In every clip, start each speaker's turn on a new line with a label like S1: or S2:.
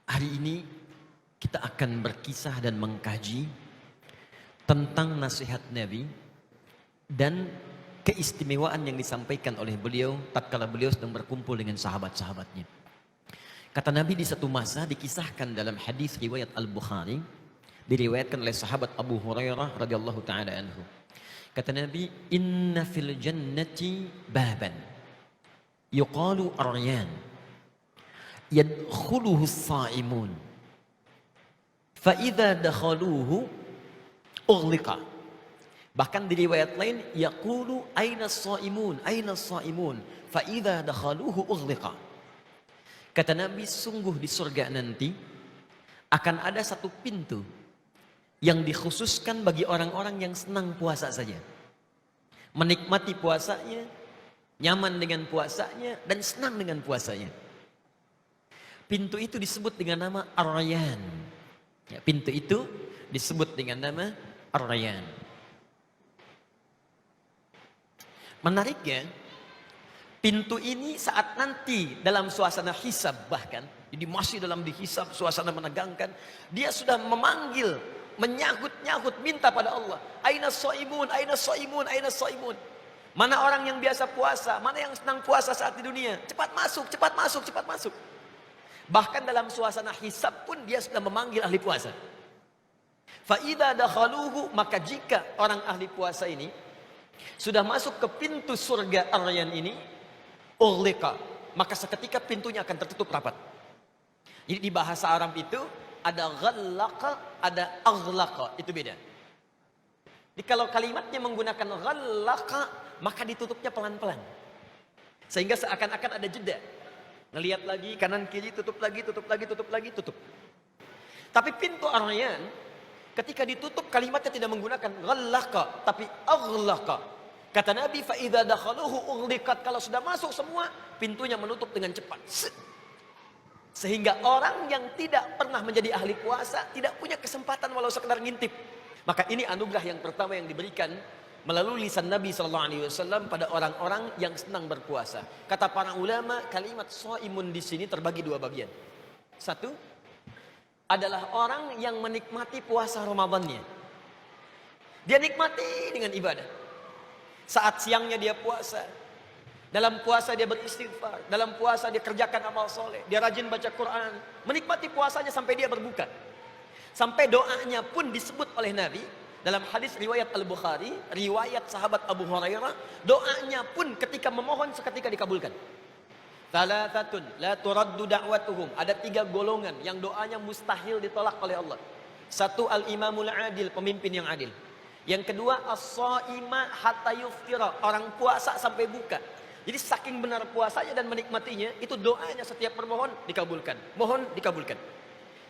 S1: Hari ini kita akan berkisah dan mengkaji tentang nasihat Nabi dan keistimewaan yang disampaikan oleh beliau tatkala beliau sedang berkumpul dengan sahabat-sahabatnya. Kata Nabi di satu masa dikisahkan dalam hadis riwayat Al-Bukhari, diriwayatkan oleh sahabat Abu Hurairah radhiyallahu taala anhu. Kata Nabi, "Inna fil jannati baban yuqalu aryan yadkhuluhu as-sa'imun fa idza dakhaluhu ughliqa." Bahkan di riwayat lain yaqulu aina as-sa'imun aina as-sa'imun fa idza dakhaluhu ughliqa. Kata Nabi, sungguh di surga nanti akan ada satu pintu yang dikhususkan bagi orang-orang yang senang puasa saja, menikmati puasanya, nyaman dengan puasanya, dan senang dengan puasanya. Pintu itu disebut dengan nama Ar-Rayyan. Ya, pintu itu disebut dengan nama Ar-Rayyan. Menariknya, pintu ini saat nanti dalam suasana hisab, bahkan jadi masih dalam dihisab, suasana menegangkan, dia sudah memanggil, menyahut-nyahut, minta pada Allah, aina shaimun, aina shaimun, aina shaimun. Mana orang yang biasa puasa, mana yang senang puasa saat di dunia, cepat masuk, cepat masuk, cepat masuk. Bahkan dalam suasana hisab pun dia sudah memanggil ahli puasa. Fa idza dakhaluhu, maka jika orang ahli puasa ini sudah masuk ke pintu surga Ar-Rayyan ini, ughliqa, maka seketika pintunya akan tertutup rapat. Jadi di bahasa Arab itu ada ghallaqa, ada aghlaqa, itu beda. Jadi kalau kalimatnya menggunakan ghallaqa, maka ditutupnya pelan-pelan, sehingga seakan-akan ada jeda. Ngelihat lagi kanan kiri, tutup lagi, tutup lagi, tutup lagi, tutup. Tapi pintu Ar-Rayyan ketika ditutup kalimatnya tidak menggunakan ghallaqa, tapi aghlaqa. Kata Nabi, fa idza dakhaluhu ughliqat, kalau sudah masuk semua, pintunya menutup dengan cepat. Sehingga orang yang tidak pernah menjadi ahli puasa tidak punya kesempatan walau sekedar ngintip. Maka ini anugerah yang pertama yang diberikan melalui lisan Nabi SAW pada orang-orang yang senang berpuasa. Kata para ulama, kalimat shaimun di sini terbagi dua bagian. Satu adalah orang yang menikmati puasa Ramadannya. Dia nikmati dengan ibadah. Saat siangnya dia puasa, dalam puasa dia beristighfar, dalam puasa dia kerjakan amal soleh, dia rajin baca Quran, menikmati puasanya sampai dia berbuka. Sampai doanya pun disebut oleh Nabi dalam hadis riwayat Al-Bukhari, riwayat sahabat Abu Hurairah, doanya pun ketika memohon seketika dikabulkan. Thalathatun la turaddu da'watuhum, ada tiga golongan yang doanya mustahil ditolak oleh Allah. Satu, al-imamul adil, pemimpin yang adil. Yang kedua, as-shaima hatta yuftira, orang puasa sampai buka. Jadi saking benar puasanya dan menikmatinya, itu doanya setiap bermohon dikabulkan, mohon dikabulkan.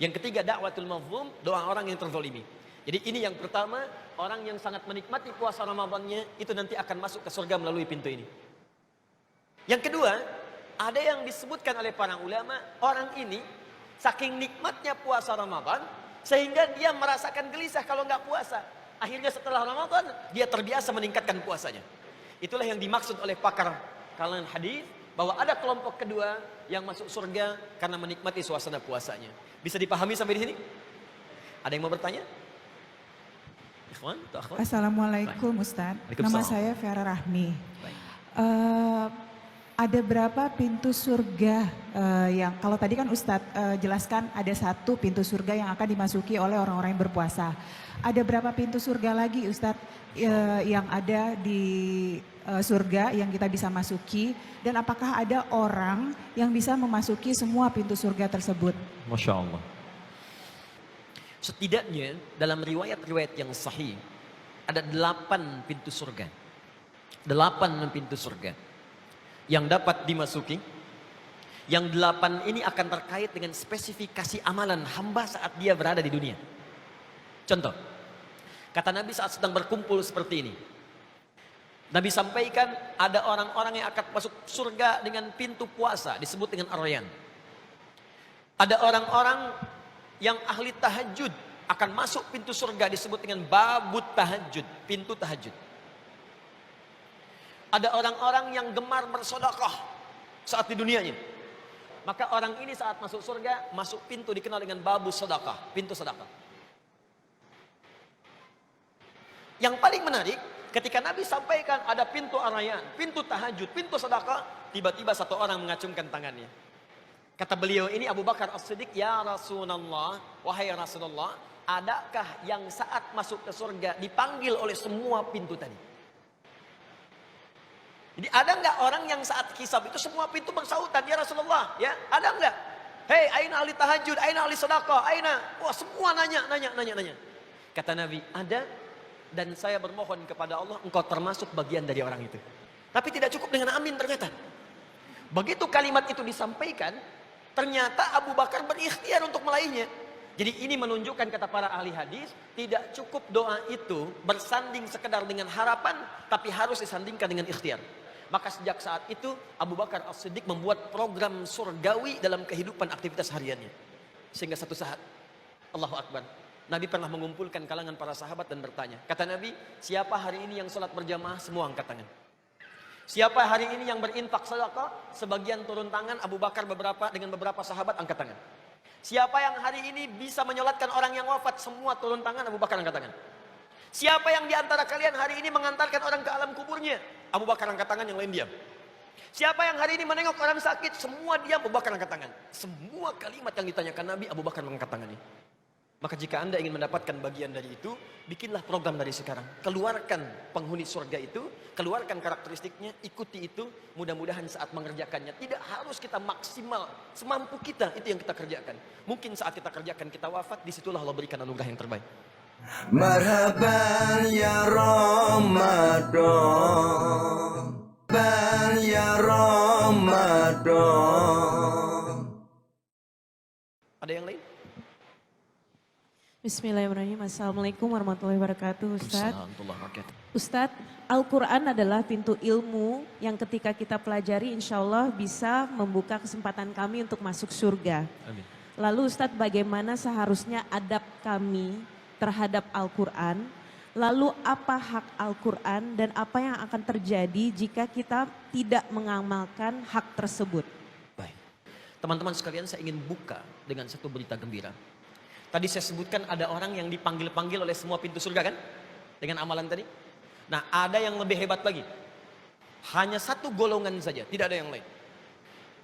S1: Yang ketiga, da'watul mazlum, doa orang yang terzalimi. Jadi ini yang pertama, orang yang sangat menikmati puasa Ramadannya itu nanti akan masuk ke surga melalui pintu ini. Yang kedua, ada yang disebutkan oleh para ulama, orang ini saking nikmatnya puasa Ramadan sehingga dia merasakan gelisah kalau nggak puasa. Akhirnya setelah Ramadan dia terbiasa meningkatkan puasanya. Itulah yang dimaksud oleh pakar kalangan hadis, bahwa ada kelompok kedua yang masuk surga karena menikmati suasana puasanya. Bisa dipahami sampai di sini? Ada yang mau bertanya? Ikhwan, akhwat?
S2: Assalamualaikum Ustaz. Nama saya Vera Rahmi. Ada berapa pintu surga yang kalau tadi kan Ustadz jelaskan ada satu pintu surga yang akan dimasuki oleh orang-orang yang berpuasa. Ada berapa pintu surga lagi Ustadz yang ada di surga yang kita bisa masuki, dan apakah ada orang yang bisa memasuki semua pintu surga tersebut?
S1: Masya Allah. Setidaknya dalam riwayat-riwayat yang sahih ada 8 pintu surga. 8 pintu surga yang dapat dimasuki. Yang 8 ini akan terkait dengan spesifikasi amalan hamba saat dia berada di dunia. Contoh, kata Nabi saat sedang berkumpul seperti ini, Nabi sampaikan ada orang-orang yang akan masuk surga dengan pintu puasa, disebut dengan Ar-Rayyan. Ada orang-orang yang ahli tahajud akan masuk pintu surga, disebut dengan babut tahajud, pintu tahajud. Ada orang-orang yang gemar bersedekah saat di dunianya, Maka orang ini saat masuk surga, masuk pintu dikenal dengan babu sedekah, pintu sedekah. Yang paling menarik, ketika Nabi sampaikan ada pintu arayaan, pintu tahajud, pintu sedekah, tiba-tiba satu orang mengacungkan tangannya. Kata beliau ini Abu Bakar As-Siddiq, "Ya Rasulullah, wahai Rasulullah, adakah yang saat masuk ke surga dipanggil oleh semua pintu tadi?" Jadi ada nggak orang yang saat hisab itu semua pintu bersautan, "Ya Rasulullah," ya? Ada nggak? "Hei, aina ahli tahajud, aina ahli sedekah, aina?" Wah, semua nanya. Kata Nabi, "Ada, dan saya bermohon kepada Allah engkau termasuk bagian dari orang itu." Tapi tidak cukup dengan amin ternyata. Begitu kalimat itu disampaikan, ternyata Abu Bakar berikhtiar untuk meraihnya. Jadi ini menunjukkan kata para ahli hadis, tidak cukup doa itu bersanding sekedar dengan harapan, tapi harus disandingkan dengan ikhtiar. Maka sejak saat itu Abu Bakar As-Siddiq membuat program surgawi dalam kehidupan aktivitas hariannya. Sehingga satu saat, Allahu Akbar, Nabi pernah mengumpulkan kalangan para sahabat dan bertanya. Kata Nabi, siapa hari ini yang sholat berjamaah? Semua angkat tangan. Siapa hari ini yang berinfak sedekah? Sebagian turun tangan, Abu Bakar dengan beberapa sahabat angkat tangan. Siapa yang hari ini bisa menyolatkan orang yang wafat? Semua turun tangan, Abu Bakar angkat tangan. Siapa yang diantara kalian hari ini mengantarkan orang ke alam kuburnya? Abu Bakar angkat tangan, yang lain diam. Siapa yang hari ini menengok orang sakit? Semua diam, Abu Bakar angkat tangan. Semua kalimat yang ditanyakan Nabi, Abu Bakar mengangkat tangannya. Maka jika Anda ingin mendapatkan bagian dari itu, bikinlah program dari sekarang. Keluarkan penghuni surga itu, keluarkan karakteristiknya, ikuti itu. Mudah-mudahan saat mengerjakannya, tidak harus kita maksimal, semampu kita, itu yang kita kerjakan. Mungkin saat kita kerjakan, kita wafat, disitulah Allah berikan anugerah yang terbaik.
S3: Marhaban ya Ramadan, Marhaban ya Ramadan.
S1: Ada yang lain?
S4: Bismillahirrahmanirrahim. Assalamualaikum warahmatullahi wabarakatuh, Ustadz.
S1: Assalamualaikum.
S4: Ustadz, Al-Quran adalah pintu ilmu yang ketika kita pelajari insya Allah bisa membuka kesempatan kami untuk masuk surga.
S1: Amin.
S4: Lalu Ustadz, bagaimana seharusnya adab kami terhadap Al-Quran? Lalu apa hak Al-Quran dan apa yang akan terjadi jika kita tidak mengamalkan hak tersebut?
S1: Baik. Teman-teman sekalian, saya ingin buka dengan satu berita gembira. Tadi saya sebutkan ada orang yang dipanggil-panggil oleh semua pintu surga kan? Dengan amalan tadi. Nah, ada yang lebih hebat lagi. Hanya satu golongan saja, tidak ada yang lain.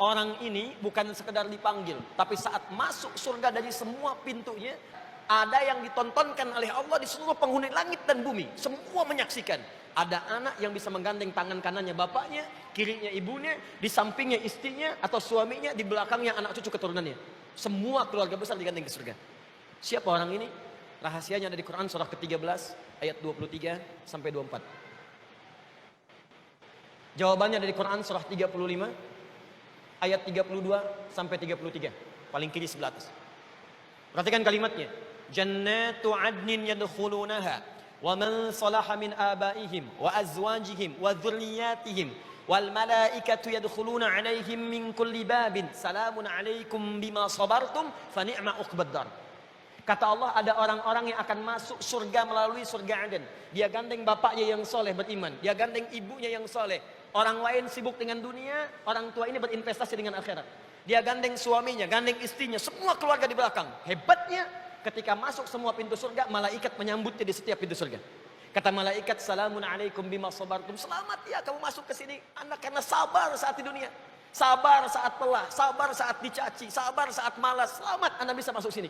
S1: Orang ini bukan sekedar dipanggil, tapi saat masuk surga dari semua pintunya, ada yang ditontonkan oleh Allah di seluruh penghuni langit dan bumi. Semua menyaksikan. Ada anak yang bisa menggandeng tangan kanannya bapaknya, kirinya ibunya, di sampingnya istrinya atau suaminya, di belakangnya anak cucu keturunannya. Semua keluarga besar digandeng ke surga. Siapa orang ini? Rahasianya ada di Quran surah ke-13 ayat 23 sampai 24. Jawabannya ada di Quran surah 35 ayat 32 sampai 33. Paling kiri sebelah atas. Perhatikan kalimatnya. Jannatu adnin yadkhulunaha wa man salaha min abaihim wa azwajihim wa dzurriyyatihim wal malaikatu yadkhuluna alaihim min kulli babin salamun alaikum bima sabartum fa ni'ma uqbad dar. Kata Allah, ada orang-orang yang akan masuk surga melalui surga Aden. Dia gandeng bapaknya yang soleh beriman. Dia gandeng ibunya yang soleh. Orang lain sibuk dengan dunia, orang tua ini berinvestasi dengan akhirat. Dia gandeng suaminya, gandeng istrinya, semua keluarga di belakang. Hebatnya, ketika masuk semua pintu surga, malaikat menyambutnya di setiap pintu surga. Kata malaikat, salamun alaikum bima sabartum. Selamat ya kamu masuk ke sini, anak, karena sabar saat di dunia. Sabar saat lelah, sabar saat dicaci, sabar saat malas. Selamat Anda bisa masuk sini.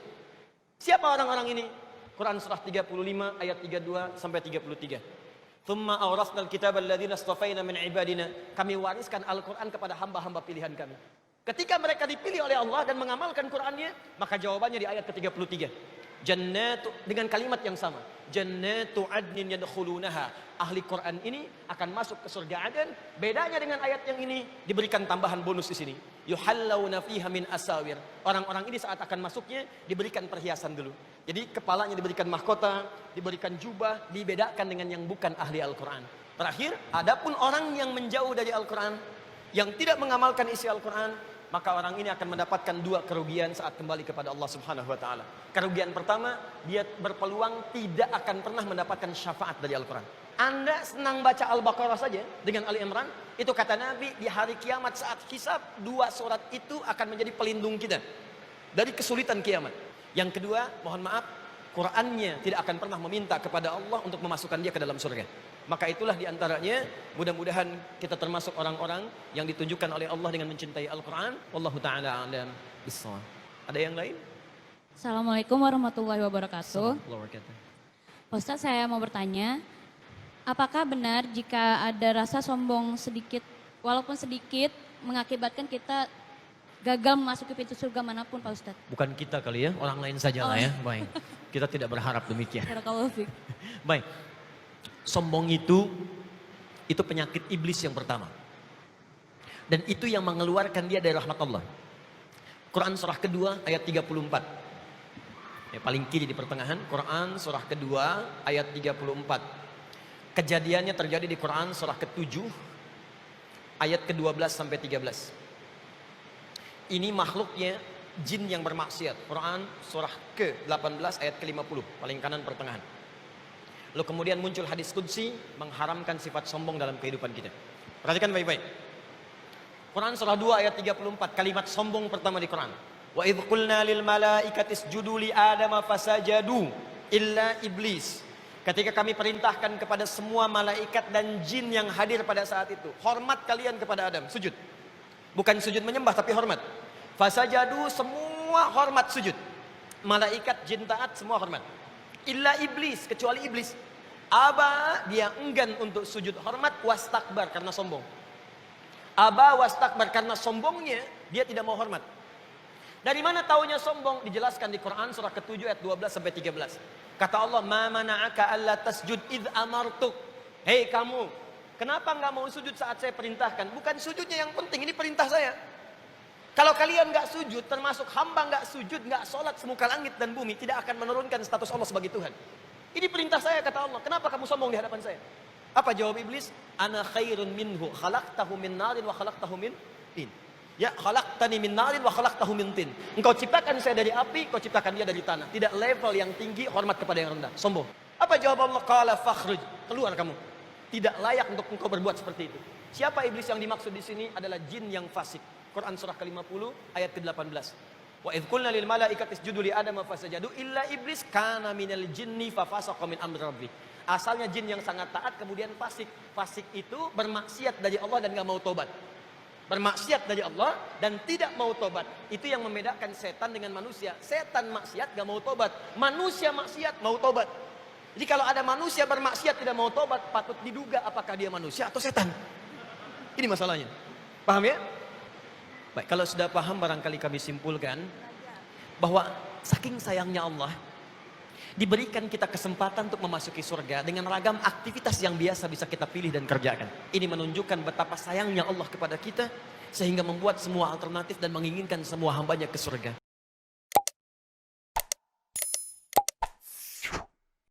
S1: Siapa orang-orang ini? Quran surah 35 ayat 32 sampai 33. Thumma awrasnal kitabal ladzina istafaina min ibadina. Kami wariskan Al-Qur'an kepada hamba-hamba pilihan kami. Ketika mereka dipilih oleh Allah dan mengamalkan Qur'annya, maka jawabannya di ayat ke-33. Jannatu, dengan kalimat yang sama. Jannatu adnin yadkhulunaha. Ahli Quran ini akan masuk ke surga Aden. Bedanya dengan ayat yang ini, diberikan tambahan bonus di sini. Yuhallawna fiha min asawir. Orang-orang ini saat akan masuknya diberikan perhiasan dulu. Jadi kepalanya diberikan mahkota, diberikan jubah, dibedakan dengan yang bukan ahli Al-Quran. Terakhir, adapun orang yang menjauh dari Al-Quran, yang tidak mengamalkan isi Al-Quran, maka orang ini akan mendapatkan 2 kerugian saat kembali kepada Allah Subhanahu wa taala. Kerugian pertama, dia berpeluang tidak akan pernah mendapatkan syafaat dari Al-Qur'an. Anda senang baca Al-Baqarah saja dengan Ali Imran, itu kata Nabi di hari kiamat saat hisab, 2 surat itu akan menjadi pelindung kita dari kesulitan kiamat. Yang kedua, mohon maaf, Qur'annya tidak akan pernah meminta kepada Allah untuk memasukkan dia ke dalam surga. Maka itulah diantaranya, mudah-mudahan kita termasuk orang-orang yang ditunjukkan oleh Allah dengan mencintai Al-Quran. Wallahu ta'ala a'lam bissawab. Ada yang lain?
S5: Assalamualaikum warahmatullahi wabarakatuh.
S1: Assalamualaikum.
S5: Pak Ustadz, saya mau bertanya, apakah benar jika ada rasa sombong sedikit, walaupun sedikit, mengakibatkan kita gagal memasuki pintu surga manapun, Pak Ustadz?
S1: Bukan kita kali ya, orang lain saja lah ya. Baik, kita tidak berharap demikian.
S5: Barakallahu fiik.
S1: Baik, sombong itu penyakit iblis yang pertama. Dan itu yang mengeluarkan dia dari rahmat Allah. Quran surah kedua ayat 34. Ya, paling kiri di pertengahan, Quran surah kedua ayat 34. Kejadiannya terjadi di Quran surah ke-7 ayat ke-12 sampai 13. Ini makhluknya jin yang bermaksiat. Quran surah ke-18 ayat ke-50, paling kanan pertengahan. Lalu kemudian muncul hadis qudsi mengharamkan sifat sombong dalam kehidupan kita. Perhatikan baik-baik. Quran surah 2 ayat 34, kalimat sombong pertama di Quran. Wa idh qulna lil malaikati isjudu li adama fasajadu illa iblis. Ketika kami perintahkan kepada semua malaikat dan jin yang hadir pada saat itu, hormat kalian kepada Adam, sujud. Bukan sujud menyembah tapi hormat. Fasajadu, semua hormat sujud. Malaikat, jin taat, semua hormat. Illa iblis, kecuali iblis. Aba, dia enggan untuk sujud hormat, wastakbar karena sombong. Aba wastakbar karena sombongnya, dia tidak mau hormat. Dari mana taunya sombong? Dijelaskan di Quran surah ke-7 ayat 12 sampai 13. Kata Allah, "Ma mana'aka alla tasjud id amartuk." Hei kamu, kenapa enggak mau sujud saat saya perintahkan? Bukan sujudnya yang penting, ini perintah saya. Kalau kalian enggak sujud, termasuk hamba enggak sujud, enggak sholat semuka langit dan bumi, tidak akan menurunkan status Allah sebagai Tuhan. Ini perintah saya, kata Allah. Kenapa kamu sombong di hadapan saya? Apa jawab iblis? Ana khairun minhu, khalaqtahu min narin wa khalaqtahu min tin. Ya, khalaqtani min narin wa khalaqtahu min tin. Engkau ciptakan saya dari api, kau ciptakan dia dari tanah. Tidak level yang tinggi, hormat kepada yang rendah. Sombong. Apa jawab Allah? Qala fakhruj. Keluar kamu. Tidak layak untuk engkau berbuat seperti itu. Siapa iblis yang dimaksud di sini? Adalah jin yang fasik. Quran surah ke-50 ayat ke-18. Wa idh qulna lil malaikati isjudu li adama fasajadu illa iblis kana minal jinni fafasaqa min amri rabbih. Asalnya jin yang sangat taat, kemudian fasik. Fasik itu bermaksiat dari Allah dan enggak mau tobat. Bermaksiat dari Allah dan tidak mau tobat. Itu yang membedakan setan dengan manusia. Setan maksiat enggak mau tobat. Manusia maksiat mau tobat. Jadi kalau ada manusia bermaksiat tidak mau tobat, patut diduga apakah dia manusia atau setan. Ini masalahnya. Paham ya? Baik, kalau sudah paham barangkali kami simpulkan bahwa saking sayangnya Allah diberikan kita kesempatan untuk memasuki surga dengan ragam aktivitas yang biasa bisa kita pilih dan kerjakan. Ini menunjukkan betapa sayangnya Allah kepada kita sehingga membuat semua alternatif dan menginginkan semua hambanya ke surga.